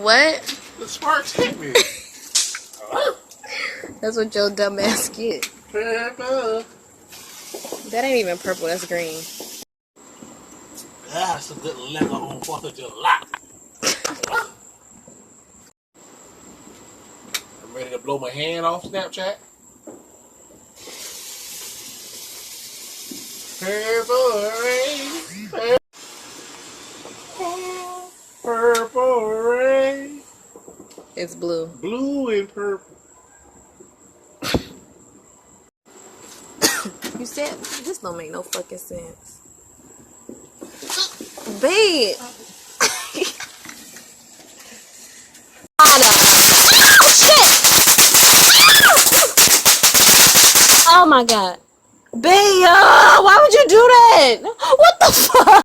what? The sparks hit me. That's what your dumb ass get. Purple. That ain't even purple. That's green. That's a good leather on 4th of July. I'm ready to blow my hand off Snapchat. Purple rain. Purple rain. It's blue. Blue and purple. You said this don't make no fucking sense. Babe. Oh shit! Oh my god. Babe, why would you do that? What the fuck?